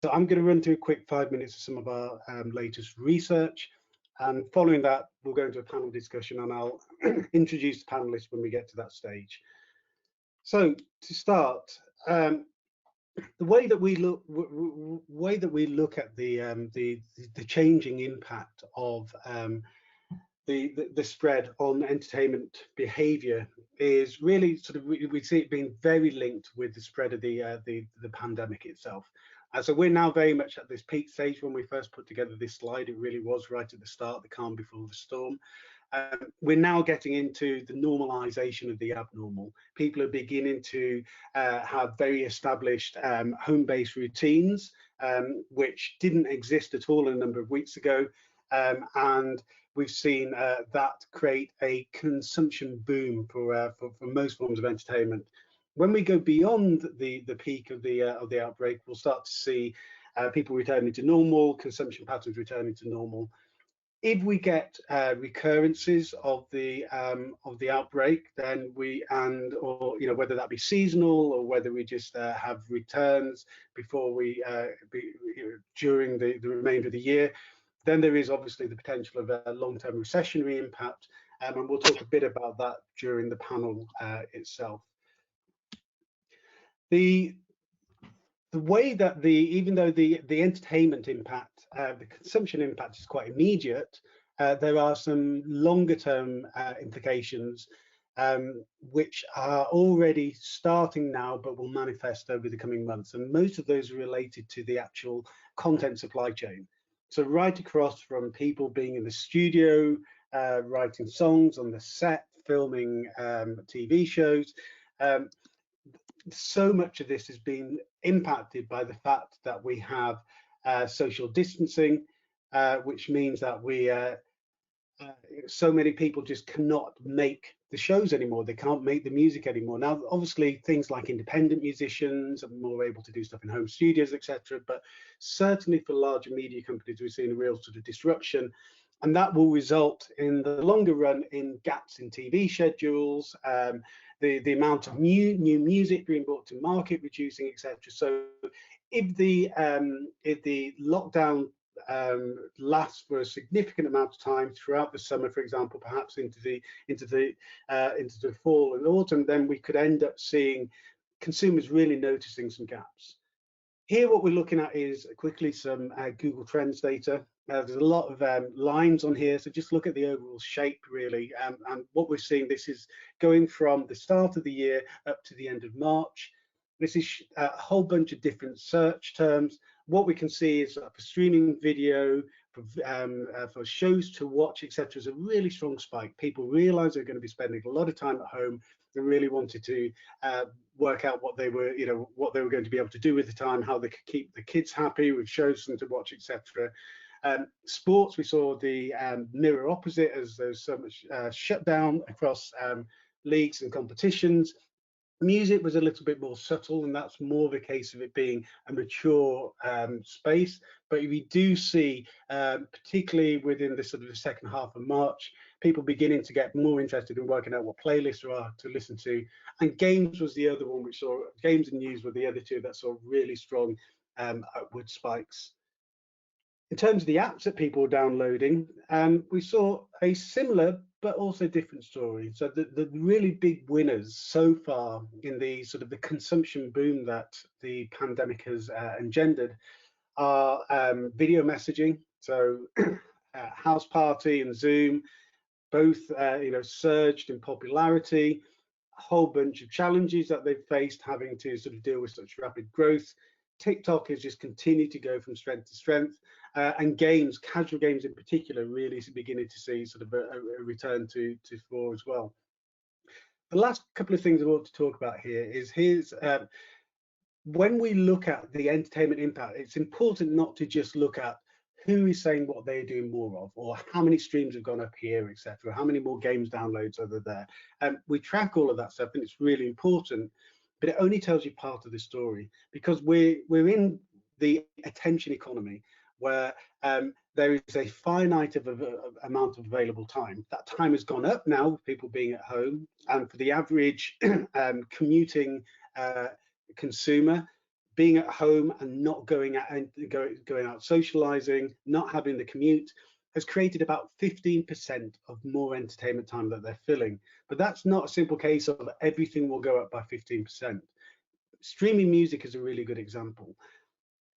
So I'm going to run through a quick 5 minutes of some of our latest research. And following that, we'll go into a panel discussion and I'll introduce the panelists when we get to that stage. So to start, the way that we look at the changing impact of the spread on entertainment behaviour is really sort of we see it being very linked with the spread of the pandemic itself. So we're now very much at this peak stage. When we first put together this slide, it really was right at the start, the calm before the storm. We're now getting into the normalization of the abnormal. People are beginning to have very established home-based routines, which didn't exist at all a number of weeks ago. And we've seen that create a consumption boom for most forms of entertainment. When we go beyond the peak of the outbreak, we'll start to see people returning to normal, consumption patterns returning to normal. If we get recurrences of the outbreak, then or whether that be seasonal or whether we just have returns before during the remainder of the year, then there is obviously the potential of a long-term recessionary impact, and we'll talk a bit about that during the panel itself. The way that even though the entertainment impact, the consumption impact is quite immediate, there are some longer term implications which are already starting now but will manifest over the coming months, and most of those are related to the actual content supply chain. So right across from people being in the studio, writing songs on the set, filming TV shows, so much of this has been impacted by the fact that we have social distancing, which means that so many people just cannot make the shows anymore. They can't make the music anymore. Now, obviously, things like independent musicians are more able to do stuff in home studios, etc. But certainly for larger media companies, we've seen a real sort of disruption. And that will result in the longer run in gaps in TV schedules, the amount of new music being brought to market reducing, etc. So if the lockdown lasts for a significant amount of time throughout the summer, for example, perhaps into the fall and autumn, then we could end up seeing consumers really noticing some gaps. Here, what we're looking at is quickly some Google Trends data. There's a lot of lines on here, so just look at the overall shape, really. And what we're seeing, this is going from the start of the year up to the end of March. This is a whole bunch of different search terms. What we can see is for streaming video, for shows to watch, etc., is a really strong spike. People realize they're going to be spending a lot of time at home. They really wanted to work out what they were going to be able to do with the time, how they could keep the kids happy with shows for them to watch, etc. Sports, we saw the mirror opposite, as there's so much shutdown across leagues and competitions. Music was a little bit more subtle, and that's more the case of it being a mature space. But we do see, particularly within the sort of the second half of March, people beginning to get more interested in working out what playlists there are to listen to. And games was the other one, which saw games and news were the other two that saw really strong upward spikes. In terms of the apps that people were downloading, we saw a similar but also different story. So the really big winners so far in the sort of the consumption boom that the pandemic has engendered are video messaging. So House Party and Zoom both surged in popularity. A whole bunch of challenges that they've faced having to sort of deal with such rapid growth. TikTok has just continued to go from strength to strength, and games, casual games in particular, really beginning to see sort of a return to fore as well. The last couple of things I want to talk about here is when we look at the entertainment impact, it's important not to just look at who is saying what they're doing more of, or how many streams have gone up here, etc., how many more games downloads are there. We track all of that stuff, and it's really important. But it only tells you part of the story, because we're in the attention economy where there is a finite amount of available time. That time has gone up now with people being at home, and for the average commuting consumer, being at home and not going out and going out socializing, not having the commute, has created about 15% of more entertainment time that they're filling. But that's not a simple case of everything will go up by 15%. Streaming music is a really good example.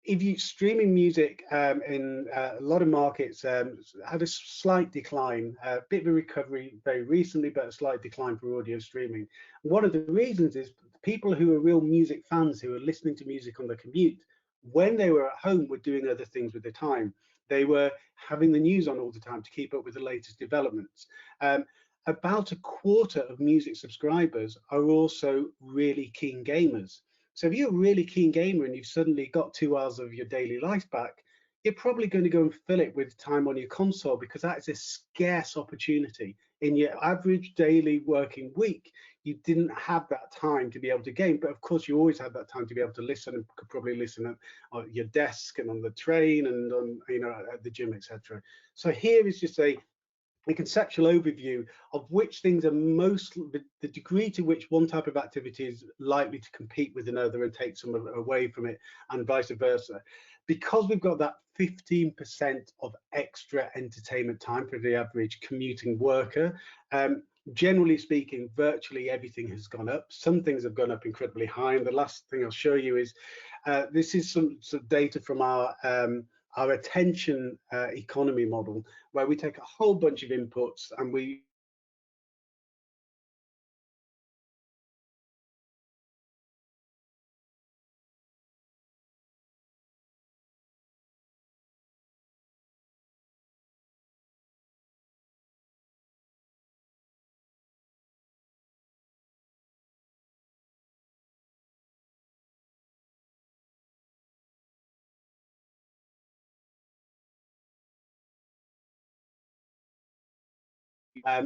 If you streaming music in a lot of markets had a slight decline, a bit of a recovery very recently, but a slight decline for audio streaming. One of the reasons is people who are real music fans who are listening to music on the commute, when they were at home, were doing other things with their time. They were having the news on all the time to keep up with the latest developments. About a quarter of music subscribers are also really keen gamers. So if you're a really keen gamer and you've suddenly got 2 hours of your daily life back, you're probably going to go and fill it with time on your console, because that is a scarce opportunity. In your average daily working week, you didn't have that time to be able to game, but of course you always had that time to be able to listen, and could probably listen at your desk and on the train and on, at the gym, etc. So here is just a conceptual overview of which things are most, the degree to which one type of activity is likely to compete with another and take some away from it, and vice versa. Because we've got that 15% of extra entertainment time for the average commuting worker, generally speaking, virtually everything has gone up. Some things have gone up incredibly high, and the last thing I'll show you is this is some data from our attention economy model, where we take a whole bunch of inputs and we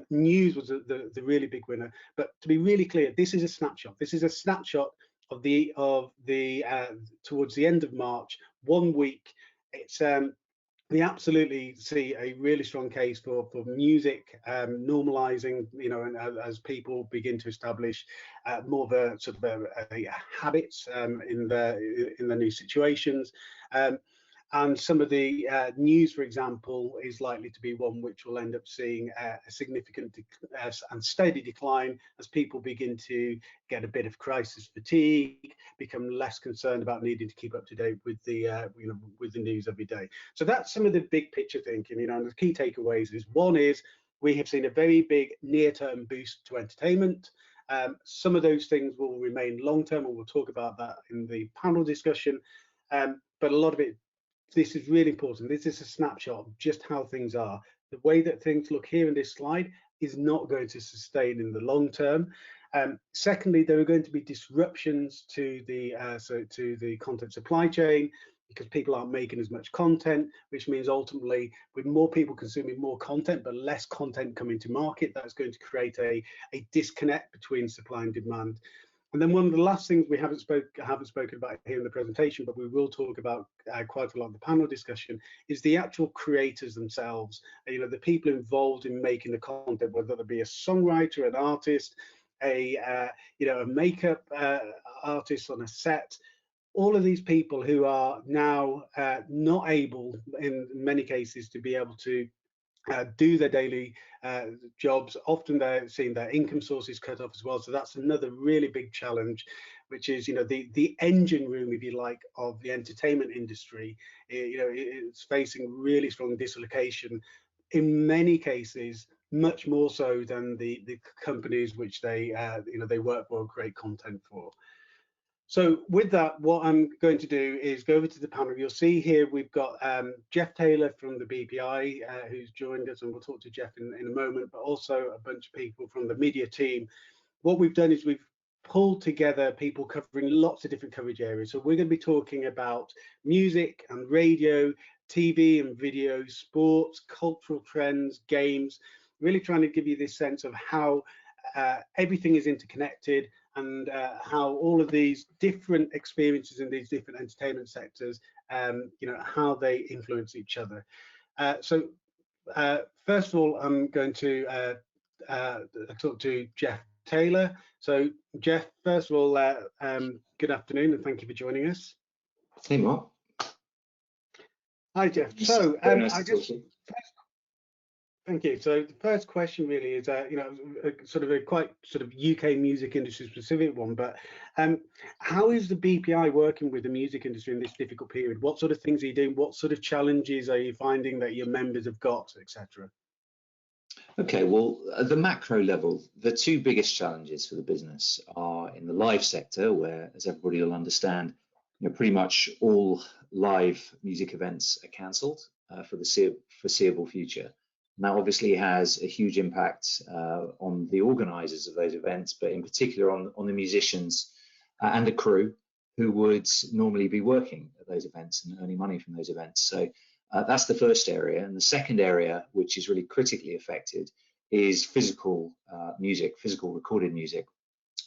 news was the really big winner. But to be really clear, this is a snapshot. This is a snapshot of the towards the end of March, 1 week. It's we absolutely see a really strong case for music normalizing, and as people begin to establish more of a sort of a habits in the new situations. And some of the news, for example, is likely to be one which will end up seeing a significant and steady decline as people begin to get a bit of crisis fatigue, become less concerned about needing to keep up to date with the with the news every day. So that's some of the big picture thinking. And the key takeaways is, one is we have seen a very big near-term boost to entertainment. Some of those things will remain long-term, and we'll talk about that in the panel discussion. But a lot of it, this is really important. This is a snapshot of just how things are. The way that things look here in this slide is not going to sustain in the long term. Secondly, there are going to be disruptions to the content supply chain, because people aren't making as much content, which means ultimately with more people consuming more content but less content coming to market, that's going to create a disconnect between supply and demand. And then one of the last things we haven't spoken about here in the presentation, but we will talk about quite a lot in the panel discussion, is the actual creators themselves. The people involved in making the content, whether it be a songwriter, an artist, a makeup artist on a set. All of these people who are now not able, in many cases, to be able to do their daily jobs. Often they're seeing their income sources cut off as well. So that's another really big challenge, which is, the engine room, if you like, of the entertainment industry. It's facing really strong dislocation in many cases, much more so than the companies which they work for and create content for. So with that, what I'm going to do is go over to the panel. You'll see here we've got Jeff Taylor from the BPI who's joined us, and we'll talk to Jeff in a moment, but also a bunch of people from the MIDiA team. What we've done is we've pulled together people covering lots of different coverage areas. So we're going to be talking about music and radio, TV and video, sports, cultural trends, games, really trying to give you this sense of how everything is interconnected, and how all of these different experiences in these different entertainment sectors, how they influence each other. So first of all, I'm going to talk to Jeff Taylor. So Jeff, first of all, good afternoon, and thank you for joining us. Hey, Mark. Hi, Jeff. So, Very nice I to talk just to you. thank you. So, the first question really is, sort of a quite sort of UK music industry specific one, but how is the BPI working with the music industry in this difficult period? What sort of things are you doing? What sort of challenges are you finding that your members have got, etc.? Okay, well, at the macro level, the two biggest challenges for the business are in the live sector, where, as everybody will understand, pretty much all live music events are cancelled for the foreseeable future. And that obviously has a huge impact on the organisers of those events, but in particular on the musicians and the crew who would normally be working at those events and earning money from those events. So that's the first area. And the second area, which is really critically affected, is physical music, physical recorded music.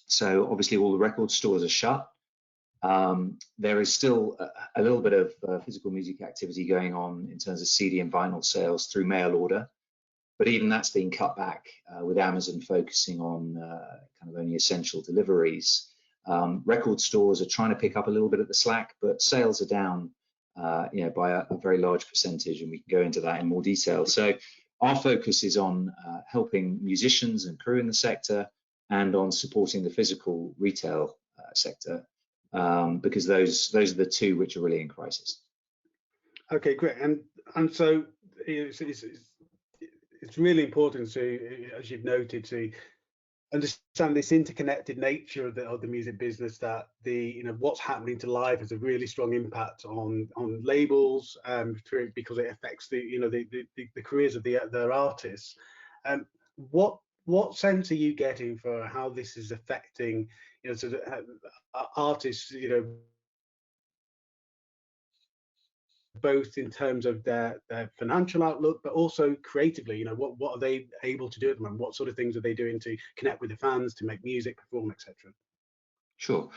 So obviously all the record stores are shut. There is still a little bit of physical music activity going on in terms of CD and vinyl sales through mail order, but even that's being cut back with Amazon focusing on kind of only essential deliveries. Record stores are trying to pick up a little bit of the slack, but sales are down by a very large percentage, and we can go into that in more detail. So our focus is on helping musicians and crew in the sector and on supporting the physical retail sector, because those are the two which are really in crisis. Okay, great. And so it's really important to, as you've noted, to understand this interconnected nature of the music business, that what's happening to live has a really strong impact on labels, because it affects the careers of their artists. What sense are you getting for how this is affecting sort of artists, both in terms of their financial outlook, but also creatively? What are they able to do at the moment? What sort of things are they doing to connect with the fans, to make music, perform, etc.? Sure.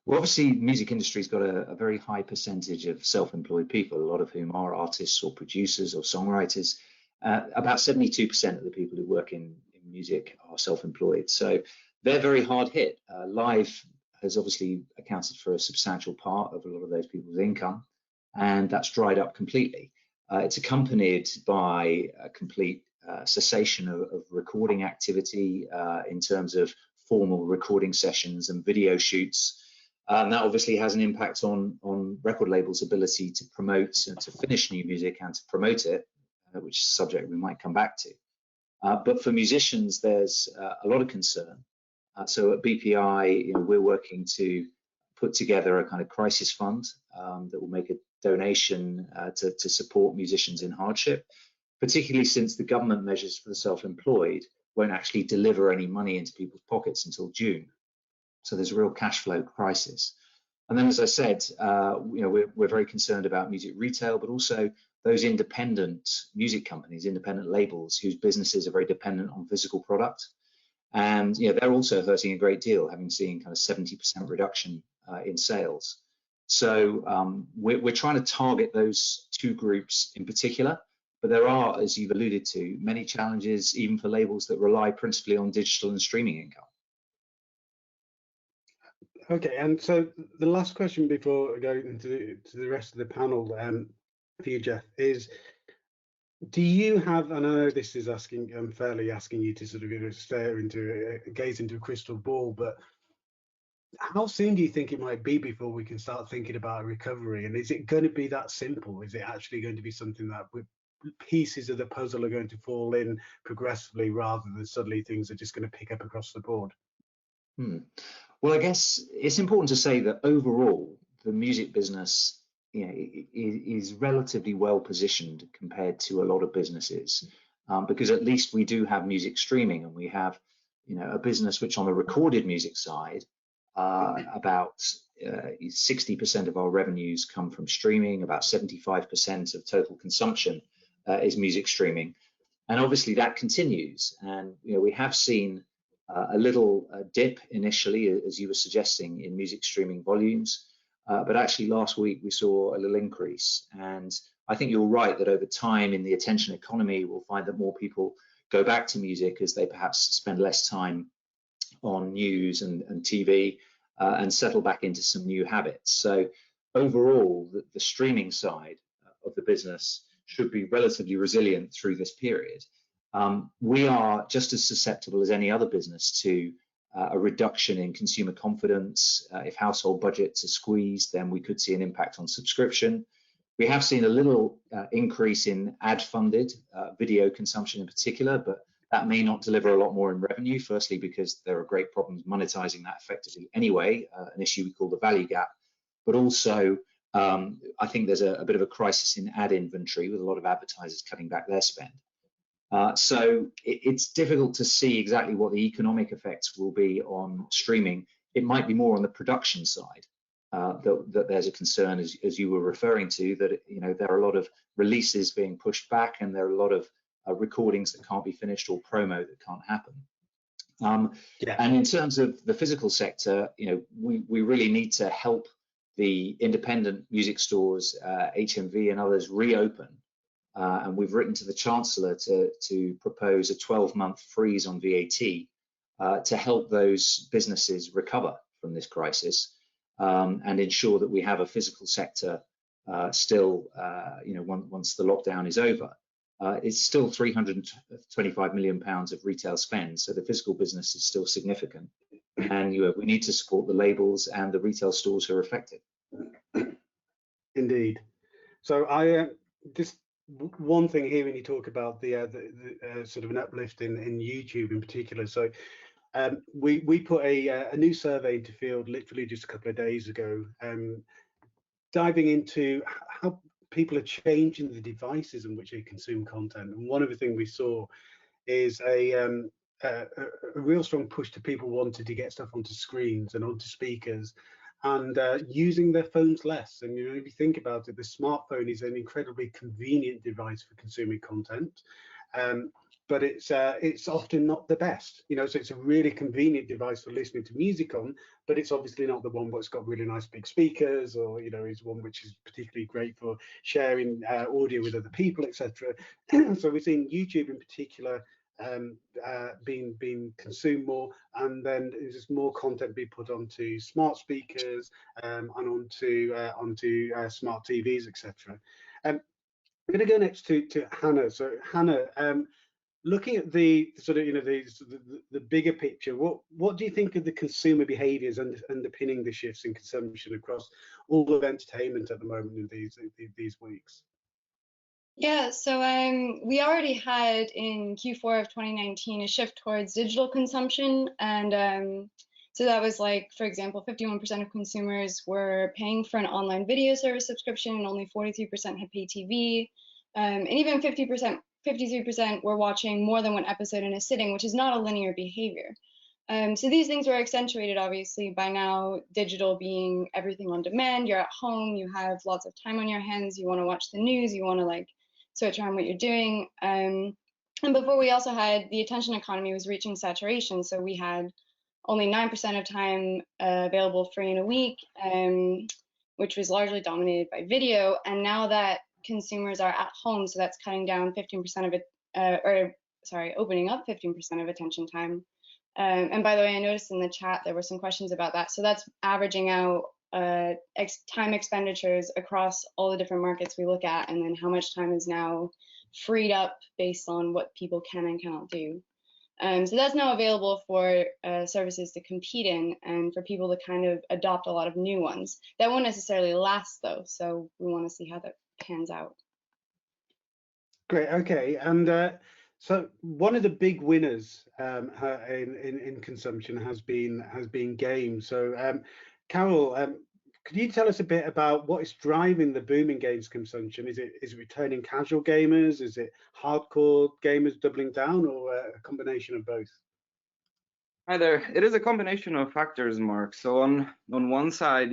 Well, obviously, music industry's got a very high percentage of self-employed people, a lot of whom are artists or producers or songwriters. About 72% of the people who work in music are self-employed. So they're very hard hit. Live has obviously accounted for a substantial part of a lot of those people's income, and that's dried up completely. It's accompanied by a complete cessation of recording activity in terms of formal recording sessions and video shoots. And that obviously has an impact on record labels' ability to promote and to finish new music and to promote it, which is a subject we might come back to. But for musicians, there's a lot of concern. So at BPI, we're working to put together a kind of crisis fund that will make a donation to support musicians in hardship, particularly since the government measures for the self-employed won't actually deliver any money into people's pockets until June. So there's a real cash flow crisis. And then, as I said, we're very concerned about music retail, but also those independent music companies, independent labels whose businesses are very dependent on physical product. And they're also hurting a great deal, having seen kind of 70% reduction in sales. So we're trying to target those two groups in particular, but there are, as you've alluded to, many challenges even for labels that rely principally on digital and streaming income. Okay, and so the last question before going into the rest of the panel for you, Jeff, is, do you have, and I know this is fairly asking you to sort of gaze into a crystal ball, but how soon do you think it might be before we can start thinking about a recovery? And is it going to be that simple? Is it actually going to be something that pieces of the puzzle are going to fall in progressively, rather than suddenly things are just going to pick up across the board? Well, I guess it's important to say that overall, the music business is relatively well positioned compared to a lot of businesses, because at least we do have music streaming, and we have a business which on the recorded music side, about 60% of our revenues come from streaming, about 75% of total consumption is music streaming. And obviously that continues. And we have seen a little dip initially, as you were suggesting, in music streaming volumes. But actually last week we saw a little increase. And I think you're right that over time in the attention economy, we'll find that more people go back to music as they perhaps spend less time on news and TV and settle back into some new habits. So overall, the streaming side of the business should be relatively resilient through this period. We are just as susceptible as any other business to a reduction in consumer confidence. If household budgets are squeezed, then we could see an impact on subscription. We have seen a little increase in ad-funded video consumption in particular, but that may not deliver a lot more in revenue, firstly because there are great problems monetizing that effectively anyway, an issue we call the value gap, but also I think there's a bit of a crisis in ad inventory with a lot of advertisers cutting back their spend. So it's difficult to see exactly what the economic effects will be on streaming. It might be more on the production side that there's a concern, as you were referring to, that there are a lot of releases being pushed back, and there are a lot of recordings that can't be finished or promo that can't happen. And in terms of the physical sector, we really need to help the independent music stores, HMV and others, reopen. And we've written to the Chancellor to propose a 12-month freeze on VAT to help those businesses recover from this crisis and ensure that we have a physical sector still, once the lockdown is over. It's still £325 million of retail spend, so the physical business is still significant. And we need to support the labels and the retail stores who are affected. Indeed. So I just one thing here when you talk about the sort of an uplift in YouTube in particular. So we put a new survey into field literally just a couple of days ago, diving into how people are changing the devices in which they consume content. And one of the things we saw is a real strong push to people wanting to get stuff onto screens and onto speakers, and using their phones less. And if you think about it, the smartphone is an incredibly convenient device for consuming content, but it's often not the best. So it's a really convenient device for listening to music on, but it's obviously not the one that's got really nice big speakers, or is one which is particularly great for sharing audio with other people, etc. So we're seeing YouTube in particular being consumed more, and then there's just more content being put onto smart speakers and onto smart TVs, etc. I'm going to go next to Hannah. So Hannah, looking at the sort of the bigger picture, what do you think of the consumer behaviours underpinning the shifts in consumption across all of entertainment at the moment in these weeks? Yeah, so we already had in Q4 of 2019 a shift towards digital consumption, and so that was like, for example, 51% of consumers were paying for an online video service subscription, and only 43% had pay TV, and even 53% were watching more than one episode in a sitting, which is not a linear behavior. So these things were accentuated, obviously, by now digital being everything on demand. You're at home, you have lots of time on your hands, you want to watch the news, you want to switch around what you're doing. And before, we also had the attention economy was reaching saturation. So we had only 9% of time available free in a week, which was largely dominated by video. And now that consumers are at home, so that's cutting down 15% of it, opening up 15% of attention time. And by the way, I noticed in the chat there were some questions about that. So that's averaging out time expenditures across all the different markets we look at, and then how much time is now freed up based on what people can and cannot do. So that's now available for services to compete in, and for people to kind of adopt a lot of new ones. That won't necessarily last though, so we want to see how that pans out. Great, okay. And so one of the big winners in consumption has been games. So Carol, could you tell us a bit about what is driving the booming games consumption? Is it returning casual gamers? Is it hardcore gamers doubling down, or a combination of both? Hi there. It is a combination of factors, Mark. So on one side,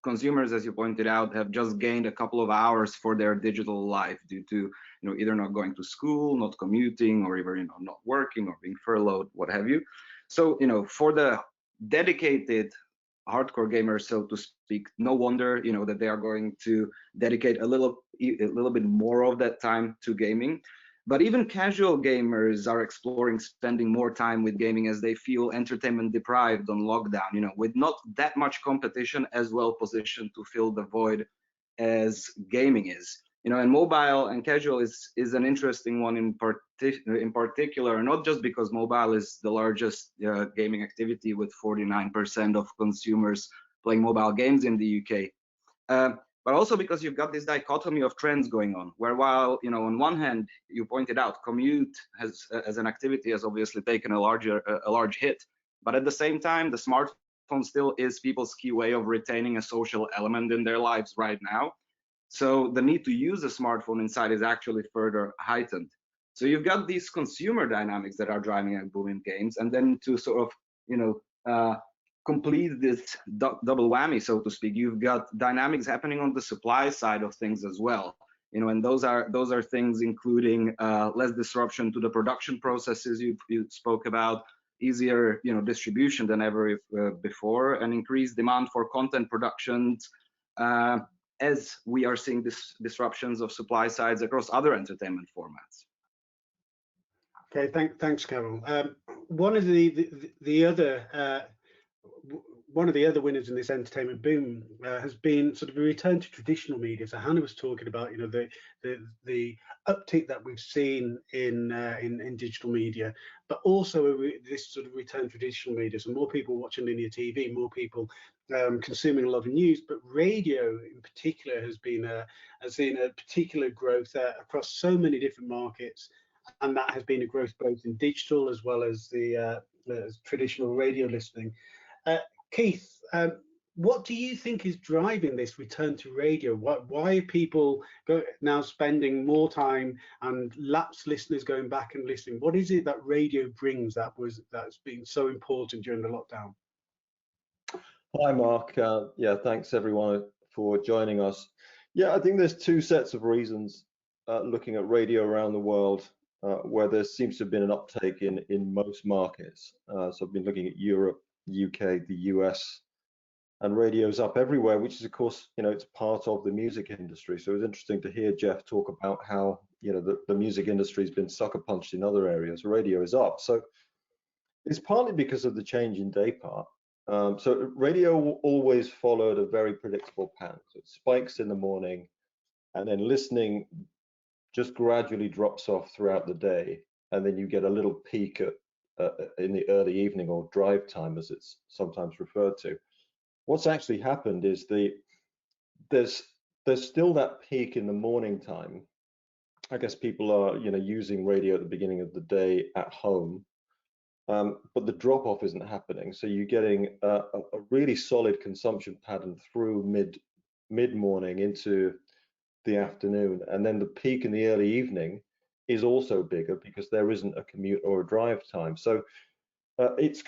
consumers, as you pointed out, have just gained a couple of hours for their digital life due to either not going to school, not commuting, or even not working or being furloughed, what have you. So for the dedicated hardcore gamers, so to speak, no wonder that they are going to dedicate a little bit more of that time to gaming. But even casual gamers are exploring spending more time with gaming as they feel entertainment deprived on lockdown, with not that much competition, as well positioned to fill the void as gaming is. And mobile and casual is an interesting one in particular, not just because mobile is the largest gaming activity with 49% of consumers playing mobile games in the UK, but also because you've got this dichotomy of trends going on, where while on one hand you pointed out commute as an activity has obviously taken a large hit, but at the same time the smartphone still is people's key way of retaining a social element in their lives right now. So the need to use a smartphone inside is actually further heightened. So you've got these consumer dynamics that are driving a boom in games, and then to sort of complete this double whammy, so to speak, you've got dynamics happening on the supply side of things as well. And those are things including less disruption to the production processes you spoke about, easier distribution than ever before, and increased demand for content productions, as we are seeing disruptions of supply sides across other entertainment formats. Okay, thanks, Carol. One of the other winners in this entertainment boom has been sort of a return to traditional media. So Hannah was talking about the uptick that we've seen in digital media, but also this sort of return to traditional media. So more people watching linear TV, more people consuming a lot of news, but radio in particular has seen a particular growth across so many different markets, and that has been a growth both in digital as well as the traditional radio listening. Keith, what do you think is driving this return to radio? Why are people now spending more time and lapsed listeners going back and listening? What is it that radio brings that's been so important during the lockdown? Hi, Mark. Yeah, thanks everyone for joining us. Yeah, I think there's two sets of reasons looking at radio around the world where there seems to have been an uptake in most markets. So I've been looking at Europe, UK, the US, and radio's up everywhere, which is of course, it's part of the music industry. So it was interesting to hear Jeff talk about how, the music industry has been sucker punched in other areas. Radio is up. So it's partly because of the change in day part. So radio always followed a very predictable pattern. So it spikes in the morning, and then listening just gradually drops off throughout the day, and then you get a little peak in the early evening, or drive time as it's sometimes referred to. What's actually happened is there's still that peak in the morning time. I guess people are using radio at the beginning of the day at home, but the drop off isn't happening. So you're getting a really solid consumption pattern through mid morning into the afternoon, and then the peak in the early evening is also bigger because there isn't a commute or a drive time. So it's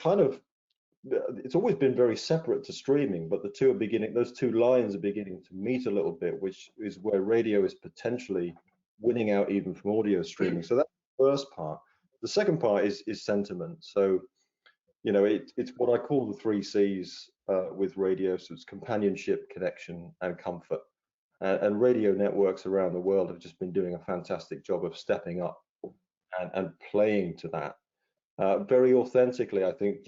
always been very separate to streaming, but those two lines are beginning to meet a little bit, which is where radio is potentially winning out even from audio streaming. So that's the first part. The second part is sentiment. So it's what I call the 3 C's with radio. So it's companionship, connection, and comfort. And radio networks around the world have just been doing a fantastic job of stepping up and playing to that very authentically. I think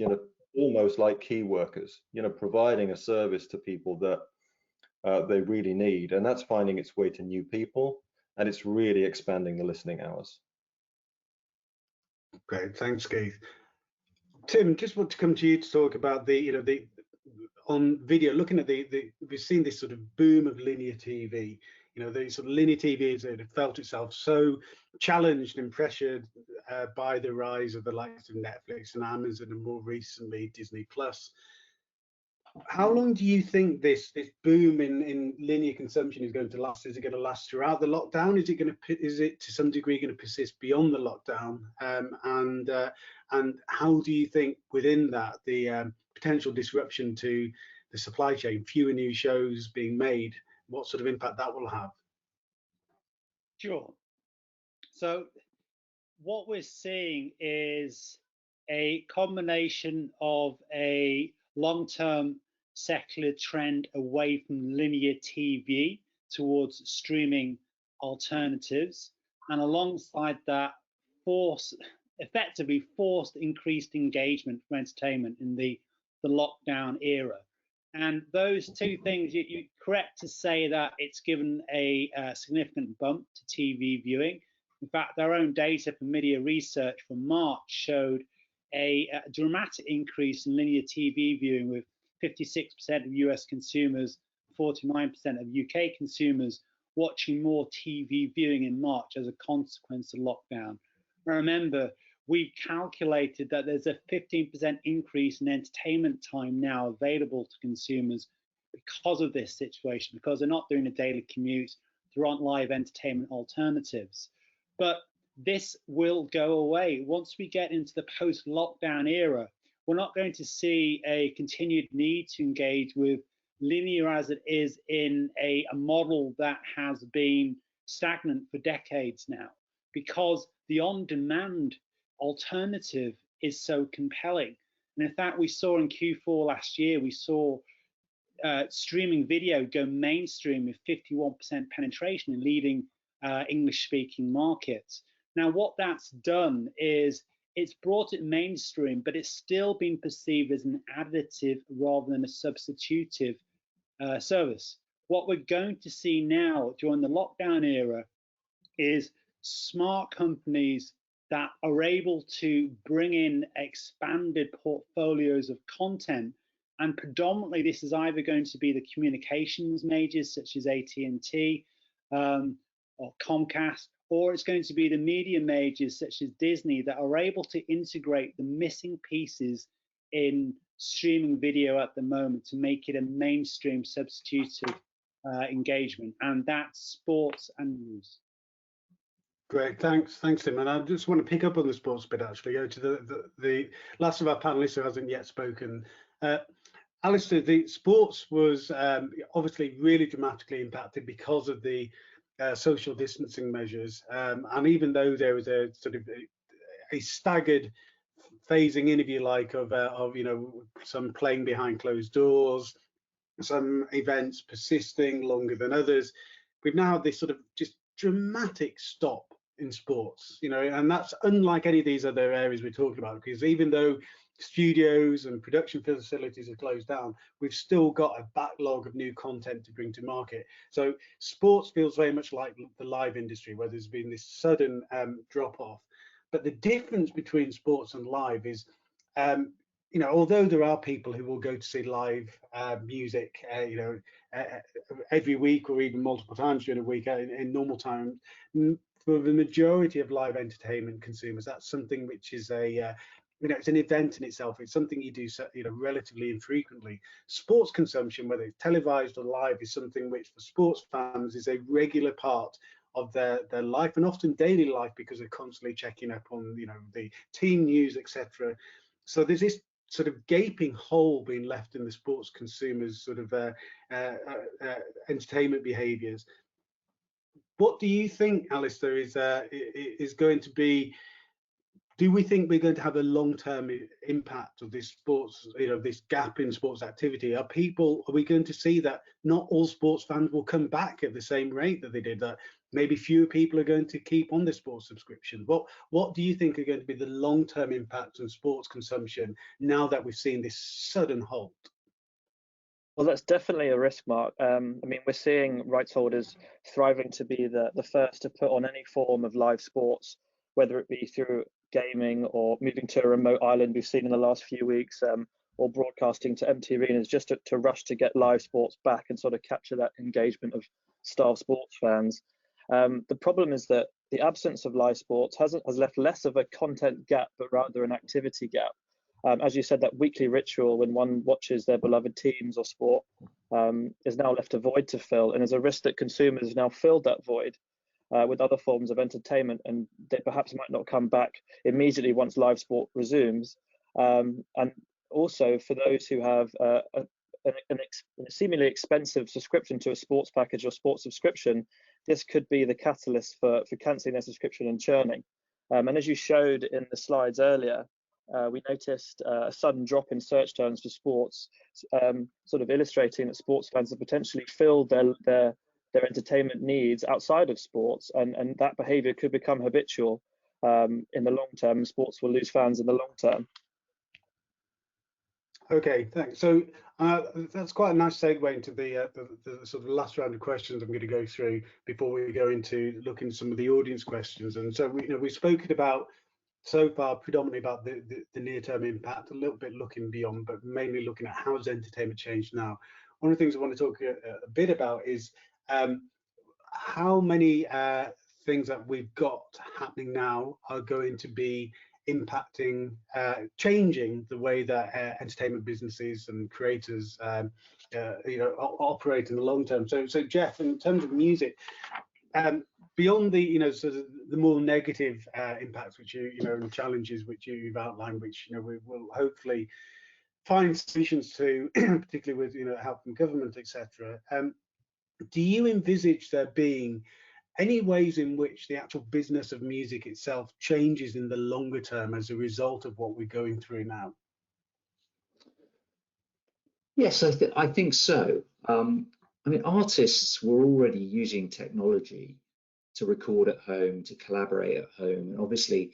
almost like key workers, providing a service to people that they really need, and that's finding its way to new people, and it's really expanding the listening hours. Great, thanks, Keith. Tim, just want to come to you to talk about on video, looking at we've seen this sort of boom of linear TV. The sort of linear TV has felt itself so challenged and pressured by the rise of the likes of Netflix and Amazon, and more recently Disney Plus. How long do you think this boom in linear consumption is going to last? Is it going to last throughout the lockdown? Is it to some degree going to persist beyond the lockdown? And how do you think within that the potential disruption to the supply chain, fewer new shows being made, what sort of impact that will have? Sure. So what we're seeing is a combination of a long-term secular trend away from linear TV towards streaming alternatives, and alongside that, effectively forced increased engagement from entertainment in the lockdown era. And those two things, you're correct to say that it's given a significant bump to TV viewing. In fact, their own data from MIDiA research from March showed a dramatic increase in linear TV viewing, with 56% of US consumers, 49% of UK consumers watching more TV viewing in March as a consequence of lockdown. Now remember, we've calculated that there's a 15% increase in entertainment time now available to consumers because of this situation, because they're not doing a daily commute, there aren't live entertainment alternatives. But this will go away. Once we get into the post-lockdown era, we're not going to see a continued need to engage with linear as it is in a model that has been stagnant for decades now, because the on-demand alternative is so compelling. And in fact, we saw in Q4 last year, we saw streaming video go mainstream with 51% penetration in leading English-speaking markets. Now, what that's done is it's brought it mainstream, but it's still been perceived as an additive rather than a substitutive service. What we're going to see now during the lockdown era is smart companies that are able to bring in expanded portfolios of content, and predominantly this is either going to be the communications majors such as AT&T or Comcast, or it's going to be the media majors such as Disney that are able to integrate the missing pieces in streaming video at the moment to make it a mainstream substitutive engagement, and that's sports and news. Great, thanks, Tim. And I just want to pick up on the sports bit, actually, go to the last of our panelists who hasn't yet spoken. Alistair, the sports was obviously really dramatically impacted because of the social distancing measures, and even though there was a sort of a staggered phasing in, if you like, of some playing behind closed doors, some events persisting longer than others, we've now had this sort of just dramatic stop in sports, and that's unlike any of these other areas we're talking about, because even though studios and production facilities are closed down, we've still got a backlog of new content to bring to market. So sports feels very much like the live industry, where there's been this sudden drop off. But the difference between sports and live is, although there are people who will go to see live music, every week or even multiple times during a week in normal times, for the majority of live entertainment consumers, that's something which is it's an event in itself. It's something you do, relatively infrequently. Sports consumption, whether it's televised or live, is something which for sports fans is a regular part of their life, and often daily life, because they're constantly checking up on the team news, etc. So there's this sort of gaping hole being left in the sports consumers' sort of entertainment behaviours. What do you think, Alistair, is going to be? Do we think we're going to have a long-term impact of this sports, this gap in sports activity? Are we going to see that not all sports fans will come back at the same rate that they did? That maybe fewer people are going to keep on the sports subscription? What do you think are going to be the long-term impact on sports consumption now that we've seen this sudden halt? Well, that's definitely a risk, Mark. I mean, we're seeing rights holders thriving to be the first to put on any form of live sports, whether it be through gaming or moving to a remote island we've seen in the last few weeks, or broadcasting to empty arenas, just to rush to get live sports back and sort of capture that engagement of starved sports fans. The problem is that the absence of live sports has left less of a content gap, but rather an activity gap. As you said, that weekly ritual when one watches their beloved teams or sport is now left a void to fill, and there's a risk that consumers have now filled that void with other forms of entertainment, and they perhaps might not come back immediately once live sport resumes. And also for those who have a seemingly expensive subscription to a sports package or sports subscription, this could be the catalyst for cancelling their subscription and churning. And as you showed in the slides earlier, we noticed a sudden drop in search terms for sports, sort of illustrating that sports fans have potentially filled their their entertainment needs outside of sports, and that behavior could become habitual in the long term, and sports will lose fans in the long term. Okay, thanks. So that's quite a nice segue into the sort of last round of questions I'm going to go through before we go into looking at some of the audience questions. And so we've spoken about so far predominantly about the near-term impact, a little bit looking beyond, but mainly looking at how has entertainment changed now. One of the things I want to talk a bit about is how many things that we've got happening now are going to be impacting, changing the way that entertainment businesses and creators, operate in the long term. So Jeff, in terms of music, beyond the sort of the more negative impacts, which and challenges which you've outlined, which we will hopefully find solutions to, particularly with help from government, etc. Do you envisage there being any ways in which the actual business of music itself changes in the longer term as a result of what we're going through now? Yes, I think so. I mean, artists were already using technology to record at home, to collaborate at home, and obviously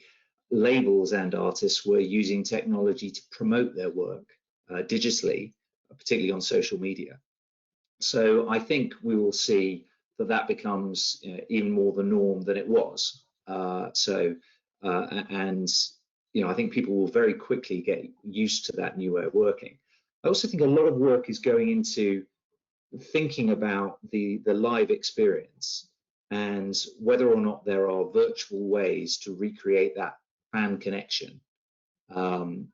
labels and artists were using technology to promote their work digitally, particularly on social media. So I think we will see that becomes even more the norm than it was. And I think people will very quickly get used to that new way of working. I also think a lot of work is going into thinking about the live experience and whether or not there are virtual ways to recreate that fan connection. And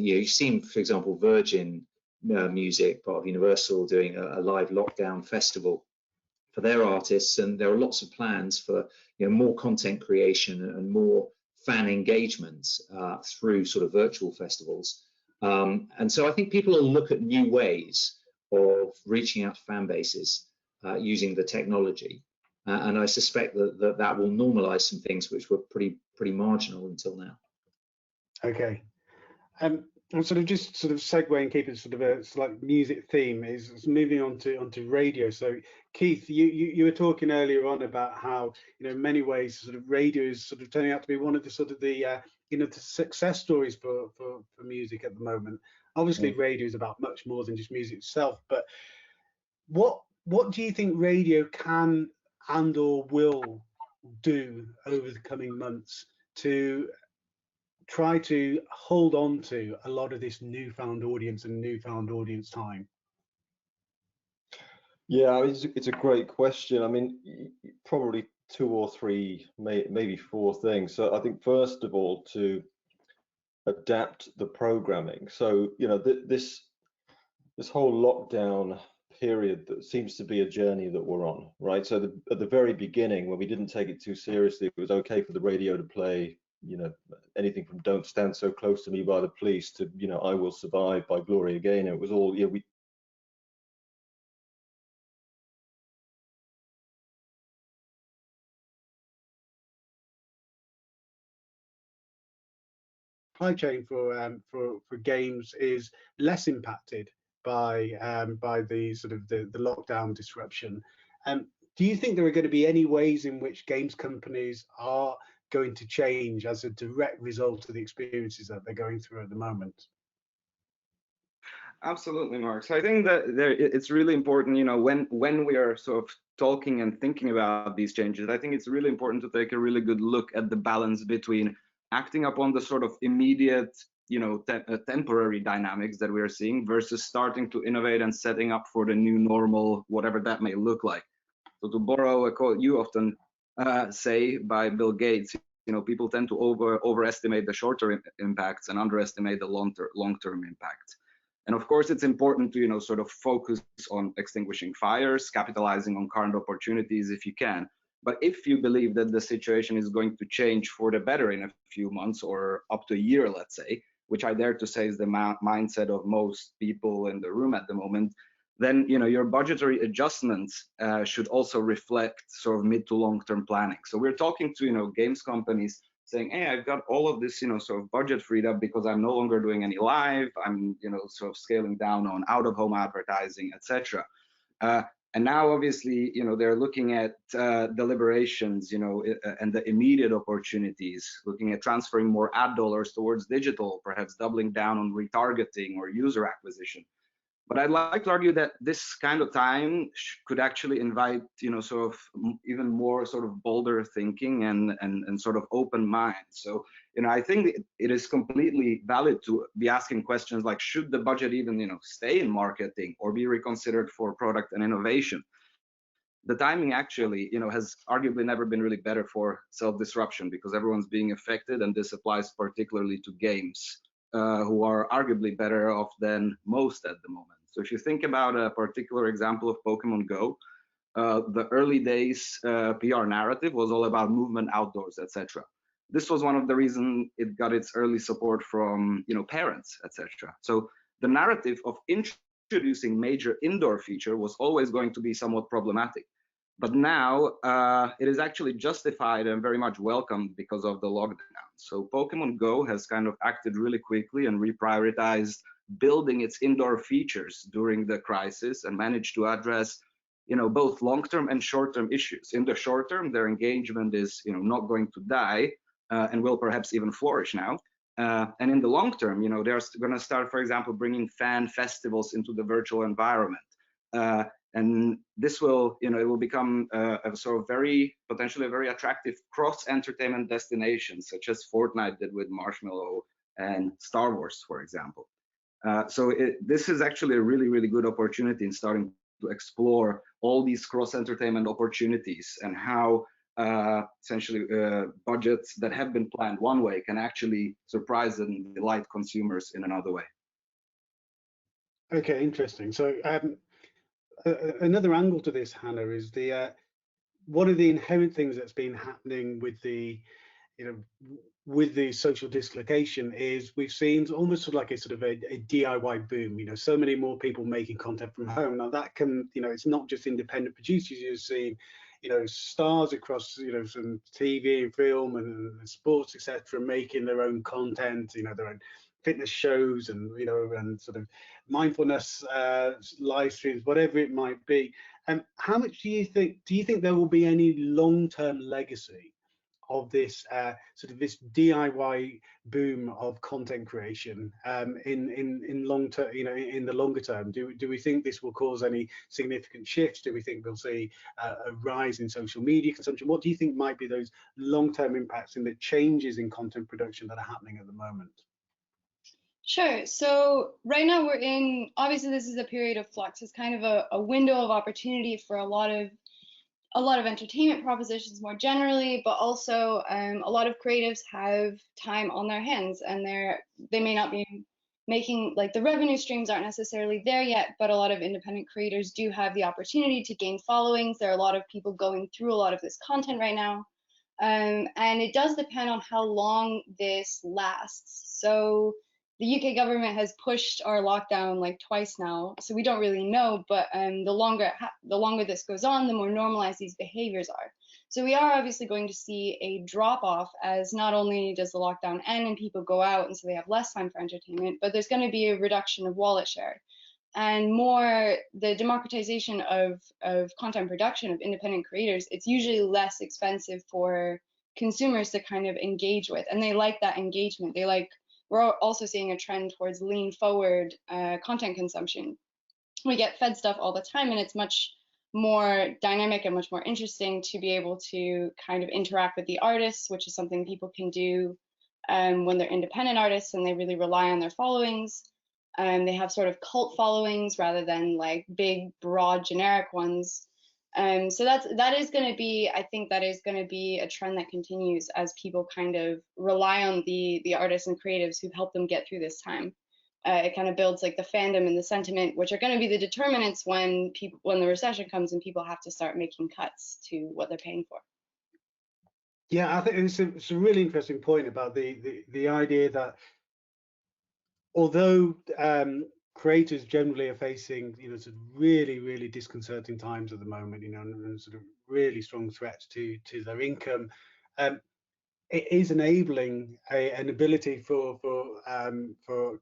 you've seen, for example, Virgin Music, part of Universal, doing a live lockdown festival for their artists, and there are lots of plans for more content creation and more fan engagement through sort of virtual festivals. And so I think people will look at new ways of reaching out to fan bases using the technology, and I suspect that will normalize some things which were pretty marginal until now. Okay. I'm sort of segueing, keeping sort of a slight music theme, is moving onto radio. So Keith, you were talking earlier on about how in many ways sort of radio is sort of turning out to be one of the sort of the success stories for music at the moment. Obviously, radio is about much more than just music itself. But what do you think radio can and or will do over the coming months to try to hold on to a lot of this newfound audience and newfound audience time? Yeah, it's a great question. I mean, probably 2 or 3, maybe 4 things. So I think first of all, to adapt the programming. So this whole lockdown period, that seems to be a journey that we're on, right? So at the very beginning, when we didn't take it too seriously, it was okay for the radio to play anything from Don't Stand So Close to Me by the Police to I Will Survive by Gloria Gaynor. It was all we supply chain for games is less impacted by the sort of the lockdown disruption. Do you think there are going to be any ways in which games companies are going to change as a direct result of the experiences that they're going through at the moment? Absolutely, Mark. So I think that it's really important, when we are sort of talking and thinking about these changes, I think it's really important to take a really good look at the balance between acting upon the sort of immediate, temporary dynamics that we are seeing versus starting to innovate and setting up for the new normal, whatever that may look like. So to borrow a quote you often say by Bill Gates, people tend to overestimate the short-term impacts and underestimate the long-term impacts. And of course, it's important to, sort of focus on extinguishing fires, capitalizing on current opportunities if you can. But if you believe that the situation is going to change for the better in a few months or up to a year, let's say, which I dare to say is the mindset of most people in the room at the moment, then your budgetary adjustments should also reflect sort of mid to long-term planning. So we're talking to games companies saying, hey, I've got all of this sort of budget freed up because I'm no longer doing any live, I'm sort of scaling down on out-of-home advertising, etc. And now, obviously, they're looking at deliberations, and the immediate opportunities, looking at transferring more ad dollars towards digital, perhaps doubling down on retargeting or user acquisition. But I'd like to argue that this kind of time could actually invite, sort of even more sort of bolder thinking and sort of open minds. So, I think it is completely valid to be asking questions like, should the budget even, stay in marketing or be reconsidered for product and innovation? The timing actually, has arguably never been really better for self-disruption, because everyone's being affected, and this applies particularly to games, who are arguably better off than most at the moment. So if you think about a particular example of Pokemon Go, the early days PR narrative was all about movement outdoors, etc. This was one of the reasons it got its early support from parents, etc. So the narrative of introducing major indoor feature was always going to be somewhat problematic. But now it is actually justified and very much welcomed because of the lockdown. So Pokemon Go has kind of acted really quickly and reprioritized building its indoor features during the crisis, and managed to address both long-term and short-term issues. In the short term, their engagement is not going to die, and will perhaps even flourish now. And in the long term, they're going to start, for example, bringing fan festivals into the virtual environment. And this will, it will become a sort of potentially a very attractive cross-entertainment destination, such as Fortnite did with Marshmallow and Star Wars, for example. So this is actually a really, really good opportunity in starting to explore all these cross-entertainment opportunities, and how essentially budgets that have been planned one way can actually surprise and delight consumers in another way. Okay, interesting. So another angle to this, Hannah, is one of the inherent things that's been happening with the with the social dislocation is we've seen almost sort of like a DIY boom. So many more people making content from home. Now that can, it's not just independent producers. You're seeing, stars across, some TV and film and sports, etc., making their own content, their own fitness shows and, and sort of mindfulness live streams, whatever it might be. And how much do you think there will be any long-term legacy of this sort of this DIY boom of content creation in long term, in the longer term? Do we think this will cause any significant shifts? Do we think we'll see a rise in social media consumption? What do you think might be those long-term impacts in the changes in content production that are happening at the moment? Sure. So right now obviously this is a period of flux. It's kind of a window of opportunity for a lot of entertainment propositions more generally, but also a lot of creatives have time on their hands, and they may not be making, like, the revenue streams aren't necessarily there yet, but a lot of independent creators do have the opportunity to gain followings. There are a lot of people going through a lot of this content right now, and it does depend on how long this lasts. So the UK government has pushed our lockdown like twice now, so we don't really know. But the longer this goes on, the more normalized these behaviors are. So we are obviously going to see a drop off, as not only does the lockdown end and people go out and so they have less time for entertainment, but there's going to be a reduction of wallet share, and more the democratization of content production of independent creators. It's usually less expensive for consumers to kind of engage with, and they like that engagement. We're also seeing a trend towards lean forward content consumption. We get fed stuff all the time, and it's much more dynamic and much more interesting to be able to kind of interact with the artists, which is something people can do when they're independent artists and they really rely on their followings. They have sort of cult followings rather than like big, broad, generic ones. So that is going to be, I think that is going to be a trend that continues as people kind of rely on the artists and creatives who've helped them get through this time. It kind of builds like the fandom and the sentiment, which are going to be the determinants when the recession comes and people have to start making cuts to what they're paying for. Yeah, I think it's a really interesting point about the idea that although creators generally are facing, sort of really disconcerting times at the moment, and sort of really strong threats to their income, it is enabling an ability for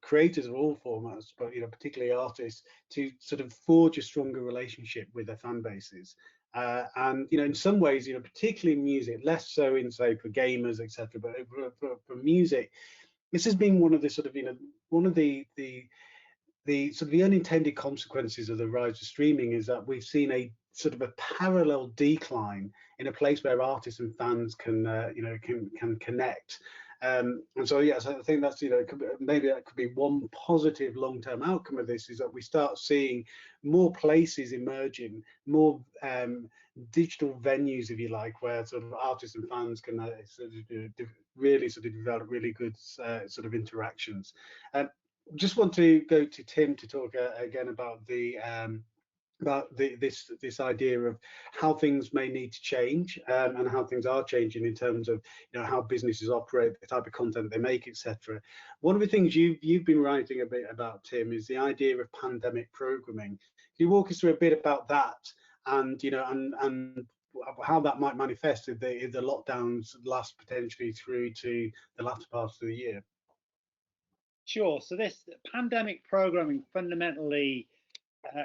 creators of all formats, but particularly artists, to sort of forge a stronger relationship with their fan bases. And in some ways, particularly in music, less so in, say, for gamers, etc. But for music, this has been one of the sort of one of the sort of the unintended consequences of the rise of streaming is that we've seen a sort of a parallel decline in a place where artists and fans can can connect. And so yes, I think that's maybe that could be one positive long-term outcome of this, is that we start seeing more places emerging, more digital venues, if you like, where sort of artists and fans can really sort of develop really good sort of interactions. Just want to go to Tim to talk again about this idea of how things may need to change, and how things are changing in terms of how businesses operate, the type of content they make, etc. One of the things you've been writing a bit about, Tim, is the idea of pandemic programming. Can you walk us through a bit about that, and and how that might manifest if the lockdowns last potentially through to the latter parts of the year? Sure. So this pandemic programming fundamentally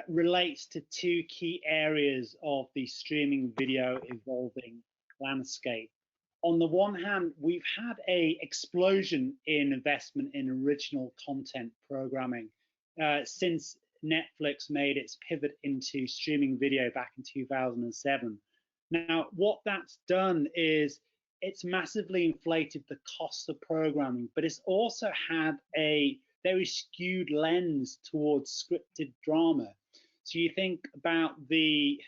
relates to two key areas of the streaming video evolving landscape. On the one hand, we've had an explosion in investment in original content programming since Netflix made its pivot into streaming video back in 2007. Now, what that's done is it's massively inflated the cost of programming, but it's also had a very skewed lens towards scripted drama. So you think about the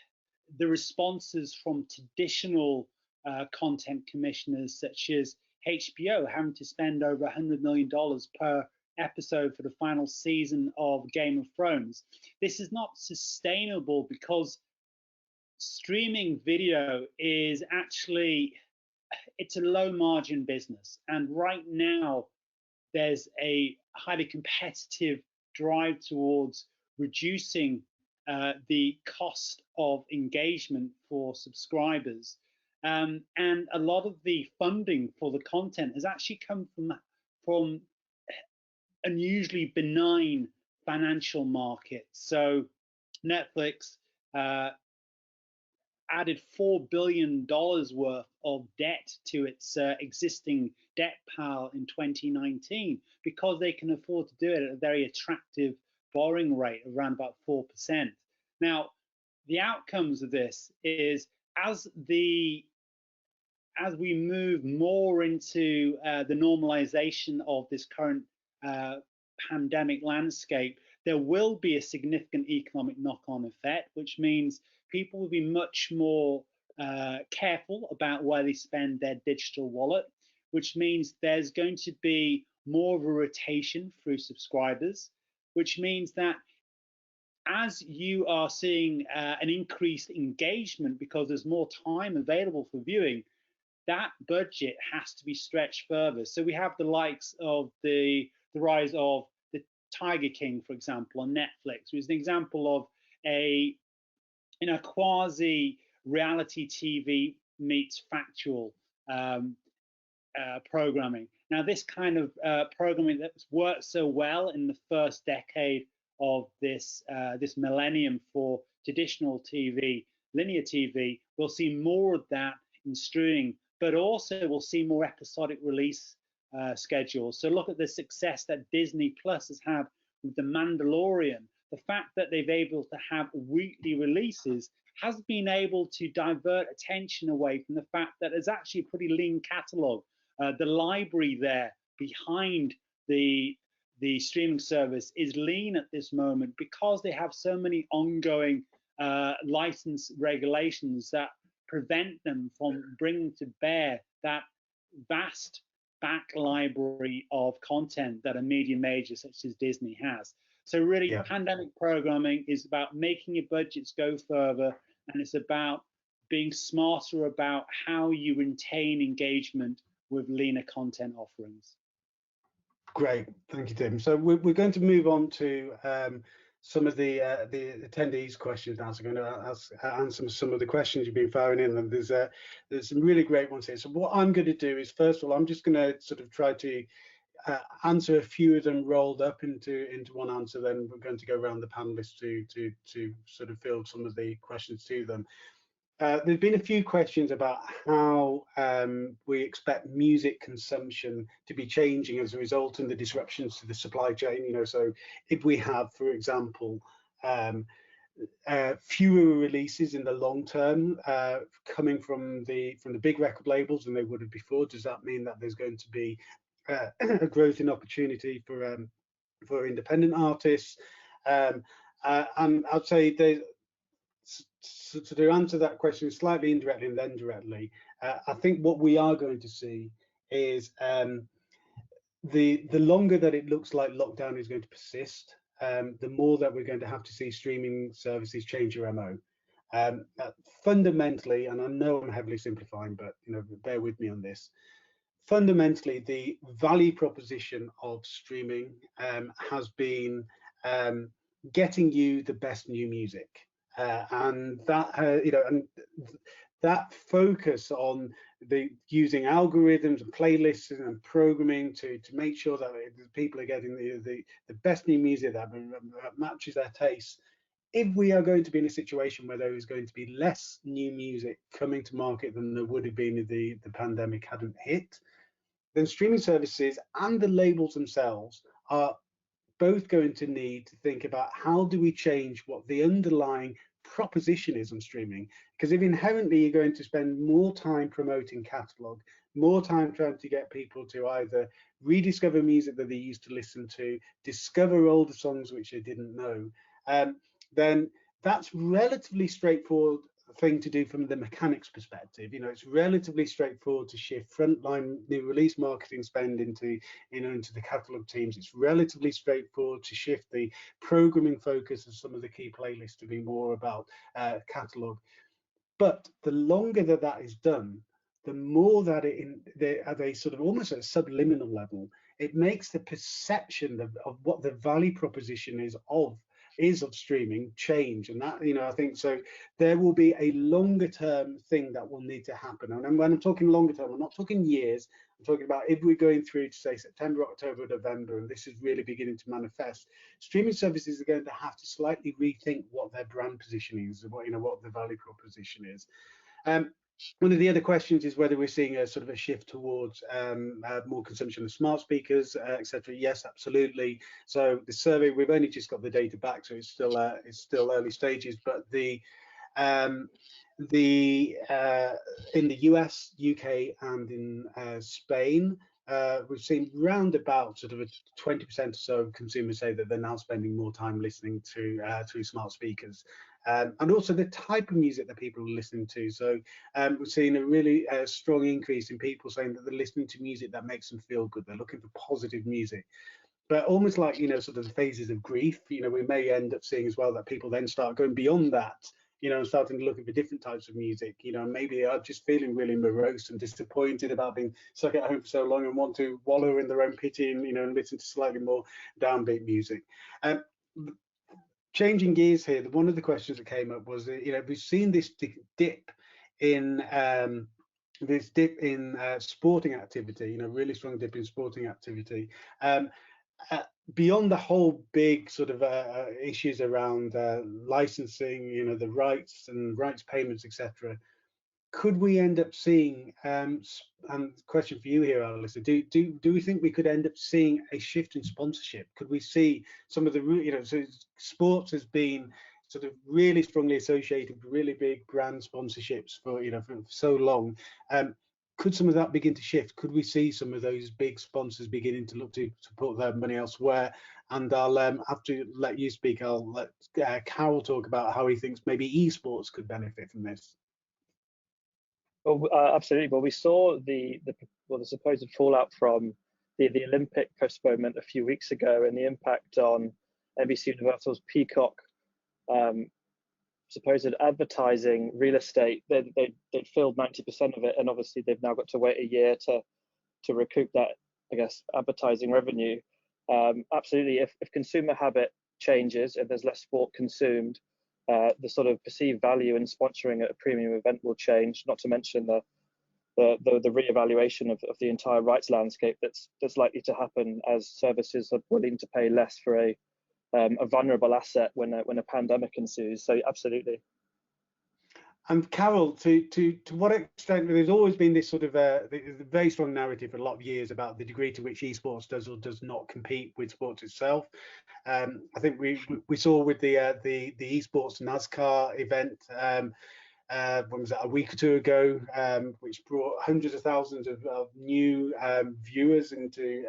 responses from traditional content commissioners such as HBO having to spend over $100 million per episode for the final season of Game of Thrones. This is not sustainable because streaming video is actually, it's a low margin business, and right now there's a highly competitive drive towards reducing the cost of engagement for subscribers, and a lot of the funding for the content has actually come from unusually benign financial markets. So Netflix added $4 billion worth of debt to its existing debt pile in 2019 because they can afford to do it at a very attractive borrowing rate of around about 4%. Now, the outcomes of this is as we move more into the normalization of this current pandemic landscape, there will be a significant economic knock-on effect, which means people will be much more careful about where they spend their digital wallet, which means there's going to be more of a rotation through subscribers, which means that as you are seeing an increased engagement because there's more time available for viewing, that budget has to be stretched further. So we have the likes of the rise of the Tiger King, for example, on Netflix, which is an example of a quasi reality TV meets factual programming. Now, this kind of programming that's worked so well in the first decade of this millennium for traditional TV, linear TV, we'll see more of that in streaming, but also we'll see more episodic release schedules. So look at the success that Disney Plus has had with The Mandalorian. The fact that they've able to have weekly releases has been able to divert attention away from the fact that there's actually a pretty lean catalog. The library there behind the streaming service is lean at this moment because they have so many ongoing license regulations that prevent them from bringing to bear that vast back library of content that a media major such as Disney has. So really, pandemic programming is about making your budgets go further, and it's about being smarter about how you retain engagement with leaner content offerings. Great, thank you, Tim. So we're going to move on to some of the attendees' questions now. So I'm going to answer some of the questions you've been firing in, and there's some really great ones here. So what I'm going to do is, first of all, I'm just going to sort of try to answer a few of them rolled up into one answer. Then we're going to go around the panelists to sort of field some of the questions to them. There's been a few questions about how we expect music consumption to be changing as a result of the disruptions to the supply chain. You know, so if we have, for example, fewer releases in the long term coming from the big record labels than they would have before, does that mean that there's going to be a growth in opportunity for independent artists? And I'd say so to answer that question slightly indirectly and then directly, I think what we are going to see is the longer that it looks like lockdown is going to persist, the more that we're going to have to see streaming services change your MO. Fundamentally, and I know I'm heavily simplifying, but you know, bear with me on this. Fundamentally, the value proposition of streaming has been getting you the best new music. And that you know, and that focus on using algorithms and playlists and programming to make sure that people are getting the best new music that matches their tastes. If we are going to be in a situation where there is going to be less new music coming to market than there would have been if the pandemic hadn't hit, then streaming services and the labels themselves are both going to need to think about how do we change what the underlying proposition is on streaming. Because if inherently you're going to spend more time promoting catalog, more time trying to get people to either rediscover music that they used to listen to, discover older songs which they didn't know, then that's relatively straightforward thing to do from the mechanics perspective. You know, it's relatively straightforward to shift frontline new release marketing spend into the catalog teams. It's relatively straightforward to shift the programming focus of some of the key playlists to be more about catalog. But the longer that is done, the more that at a sort of almost at a subliminal level, it makes the perception of what the value proposition is of streaming change. And that, you know, I think so there will be a longer term thing that will need to happen. And when I'm talking longer term, I'm not talking years. I'm talking about if we're going through to say September, October, November, and this is really beginning to manifest, streaming services are going to have to slightly rethink what their brand positioning is, what the value proposition is. One of the other questions is whether we're seeing a sort of a shift towards more consumption of smart speakers, etc. Yes, absolutely. So the survey, we've only just got the data back, so it's still early stages. But in the US, UK, and in Spain, we've seen round about sort of a 20% or so of consumers say that they're now spending more time listening to smart speakers. And also the type of music that people are listening to. So we're seeing a really strong increase in people saying that they're listening to music that makes them feel good. They're looking for positive music. But almost like, you know, sort of the phases of grief, you know, we may end up seeing as well that people then start going beyond that, you know, and starting to look for different types of music. You know, maybe they are just feeling really morose and disappointed about being stuck at home for so long and want to wallow in their own pity and, you know, and listen to slightly more downbeat music. Changing gears here, one of the questions that came up was, you know, we've seen this dip in sporting activity, you know, really strong dip in sporting activity. Beyond the whole big sort of issues around licensing, you know, the rights and rights payments, etc. Could we end up seeing, and question for you here, Alistair, do we think we could end up seeing a shift in sponsorship? Could we see some of the, you know, so sports has been sort of really strongly associated with really big brand sponsorships for, you know, for so long. Could some of that begin to shift? Could we see some of those big sponsors beginning to look to put their money elsewhere? And I'll have to let you speak. I'll let Carol talk about how he thinks maybe esports could benefit from this. Well, absolutely. Well, we saw the supposed fallout from the Olympic postponement a few weeks ago and the impact on NBC Universal's Peacock supposed advertising real estate. They'd filled 90% of it, and obviously they've now got to wait a year to recoup that, I guess, advertising revenue. Absolutely, if consumer habit changes and there's less sport consumed, the sort of perceived value in sponsoring a premium event will change. Not to mention the re-evaluation of the entire rights landscape that's likely to happen as services are willing to pay less for a vulnerable asset when a pandemic ensues. So absolutely. And Carol, to what extent, there's always been this sort of very strong narrative for a lot of years about the degree to which esports does or does not compete with sports itself. I think we saw with the esports NASCAR event, when was that, a week or two ago, which brought hundreds of thousands of new viewers into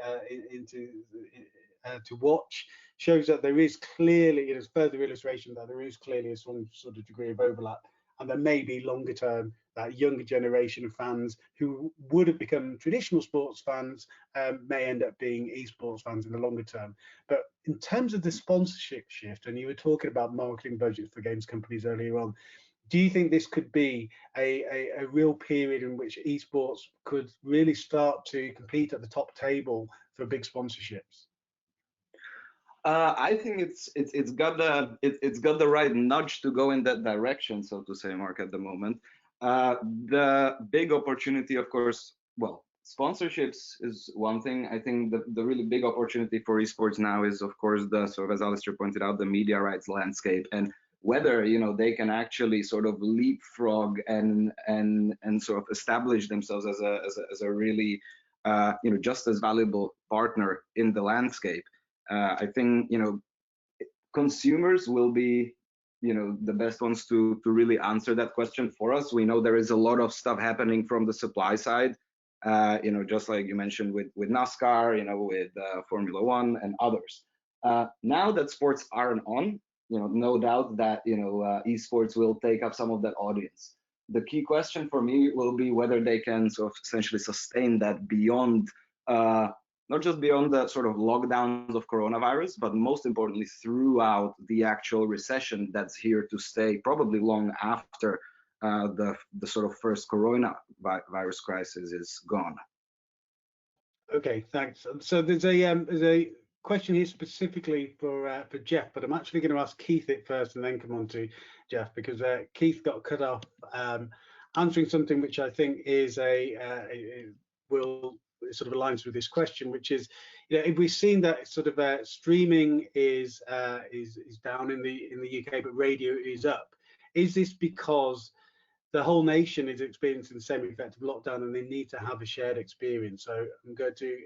to watch, shows that there is clearly, it is further illustration that there is clearly some sort of degree of overlap. And there may be longer term that younger generation of fans who would have become traditional sports fans may end up being esports fans in the longer term. But in terms of the sponsorship shift, and you were talking about marketing budgets for games companies earlier on, do you think this could be a real period in which esports could really start to compete at the top table for big sponsorships? I think it's got the right nudge to go in that direction, so to say, Mark, at the moment. The big opportunity, of course, well, sponsorships is one thing. I think the really big opportunity for esports now is, of course, the sort of, as Alistair pointed out, the media rights landscape, and whether they can actually sort of leapfrog and sort of establish themselves as a really just as valuable partner in the landscape. I think consumers will be the best ones to really answer that question for us. We know there is a lot of stuff happening from the supply side, just like you mentioned with NASCAR, with Formula One and others. Now that sports aren't on, no doubt that esports will take up some of that audience. The key question for me will be whether they can sort of essentially sustain that beyond not just beyond the sort of lockdowns of coronavirus, but most importantly throughout the actual recession that's here to stay, probably long after the sort of first coronavirus crisis is gone. Okay, thanks. So there's a question here specifically for Jeff, but I'm actually going to ask Keith it first and then come on to Jeff, because Keith got cut off answering something which I think is will sort of aligns with this question, which is, if we've seen that sort of streaming is down in the UK, but radio is up, is this because the whole nation is experiencing the same effective lockdown and they need to have a shared experience? So I'm going to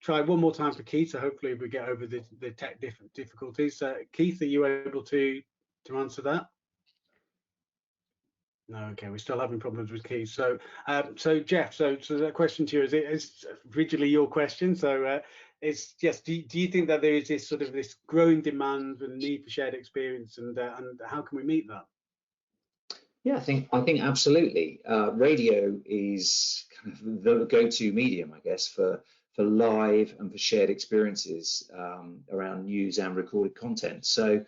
try one more time for Keith, so hopefully we get over the tech difficulties. Keith, are you able to answer that? No, okay, we're still having problems with Keith. So, so Jeff, so that question to you is originally your question. So it's just, do you think that there is this sort of this growing demand and need for shared experience, and how can we meet that? Yeah, I think absolutely. Radio is kind of the go-to medium, I guess, for live and for shared experiences around news and recorded content. So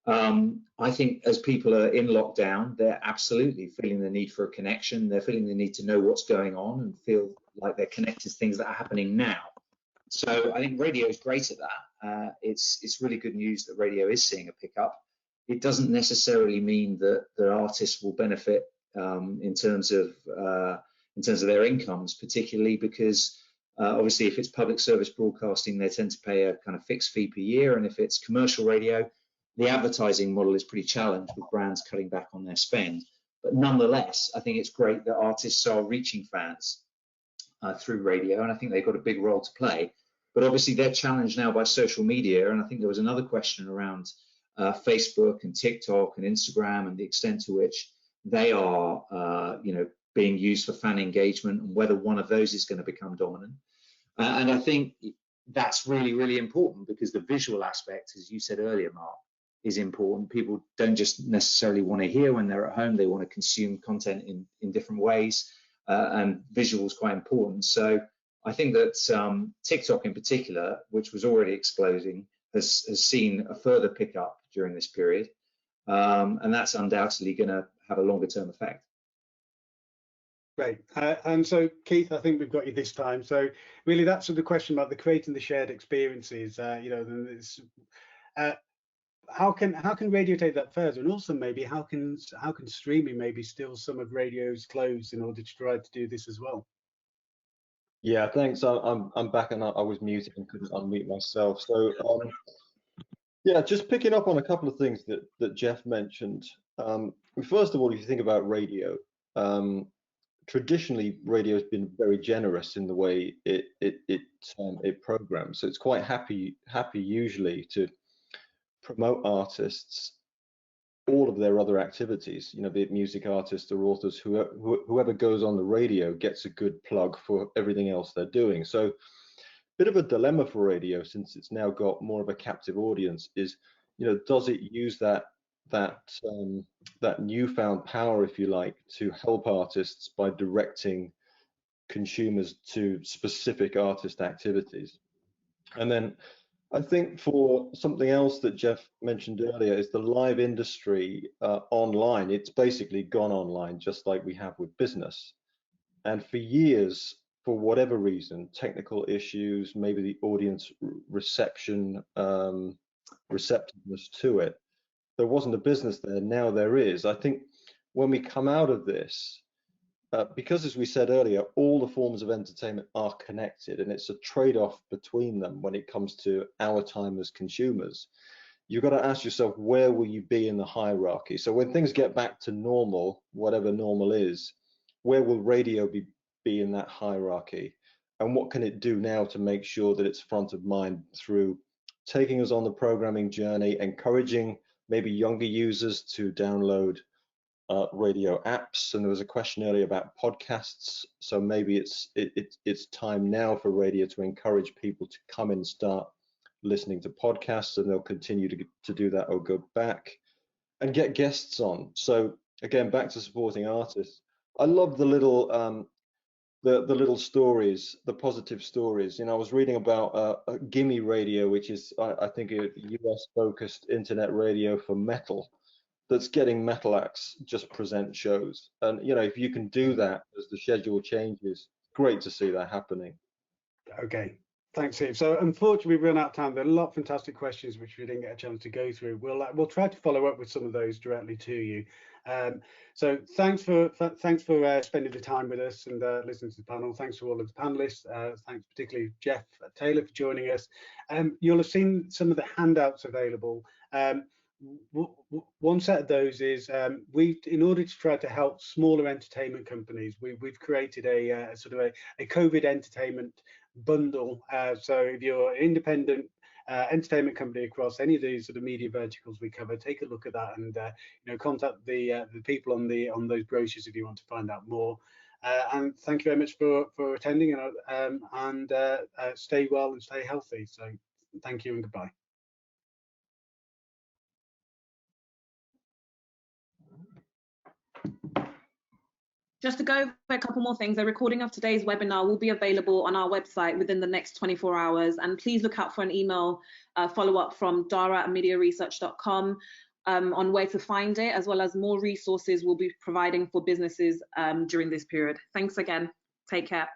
I think as people are in lockdown, they're absolutely feeling the need for a connection. They're feeling the need to know what's going on and feel like they're connected to things that are happening now. So I think radio is great at that. It's really good news that radio is seeing a pickup. It doesn't necessarily mean that artists will benefit in terms of their incomes, particularly because obviously if it's public service broadcasting, they tend to pay a kind of fixed fee per year, and if it's commercial radio, the advertising model is pretty challenged with brands cutting back on their spend. But nonetheless, I think it's great that artists are reaching fans through radio, and I think they've got a big role to play. But obviously they're challenged now by social media, and I think there was another question around Facebook and TikTok and Instagram and the extent to which they are being used for fan engagement, and whether one of those is going to become dominant. And I think that's really, really important, because the visual aspect, as you said earlier, Mark, is important. People don't just necessarily want to hear when they're at home, they want to consume content in different ways, and visual is quite important. So I think that TikTok in particular, which was already exploding, has seen a further pickup during this period, and that's undoubtedly going to have a longer term effect. Great. And so Keith, I think we've got you this time. So really that's the question about creating the shared experiences. how can radio take that further? And also maybe how can streaming maybe steal some of radio's clothes in order to try to do this as well? Yeah, thanks. I'm back, and I was muted and couldn't unmute myself. So yeah, just picking up on a couple of things that Jeff mentioned. First of all, if you think about radio, traditionally radio has been very generous in the way it programs. So it's quite happy usually to promote artists, all of their other activities, be it music artists or authors, whoever goes on the radio gets a good plug for everything else they're doing. So bit of a dilemma for radio, since it's now got more of a captive audience, is, does it use that newfound power, if you like, to help artists by directing consumers to specific artist activities? And then I think for something else that Jeff mentioned earlier is the live industry online. It's basically gone online, just like we have with business. And for years, for whatever reason, technical issues, maybe the audience receptiveness to it, there wasn't a business there. Now there is. I think when we come out of this, because as we said earlier, all the forms of entertainment are connected, and it's a trade-off between them when it comes to our time as consumers. You've got to ask yourself, where will you be in the hierarchy? So when things get back to normal, whatever normal is, where will radio be in that hierarchy? And what can it do now to make sure that it's front of mind through taking us on the programming journey, encouraging maybe younger users to download radio apps? And there was a question earlier about podcasts. So maybe it's time now for radio to encourage people to come and start listening to podcasts, and they'll continue to do that or go back and get guests on. So again, back to supporting artists. I love the little the little stories, the positive stories. I was reading about Gimme Radio, which is I think a US focused internet radio for metal, that's getting metal acts just present shows. And if you can do that as the schedule changes, great to see that happening. Okay, thanks, Steve. So unfortunately, we've run out of time. There are a lot of fantastic questions which we didn't get a chance to go through. We'll try to follow up with some of those directly to you. So thanks for spending the time with us and listening to the panel. Thanks to all of the panelists. Thanks particularly Jeff Taylor for joining us. You'll have seen some of the handouts available. One set of those is in order to try to help smaller entertainment companies, we've created a sort of a COVID entertainment bundle. So if you're an independent entertainment company across any of these sort of media verticals we cover, take a look at that and contact the people on those brochures if you want to find out more. And thank you very much for attending, and stay well and stay healthy. So thank you and goodbye. Just to go over a couple more things, a recording of today's webinar will be available on our website within the next 24 hours. And please look out for an email follow-up from dara@mediaresearch.com on where to find it, as well as more resources we'll be providing for businesses during this period. Thanks again. Take care.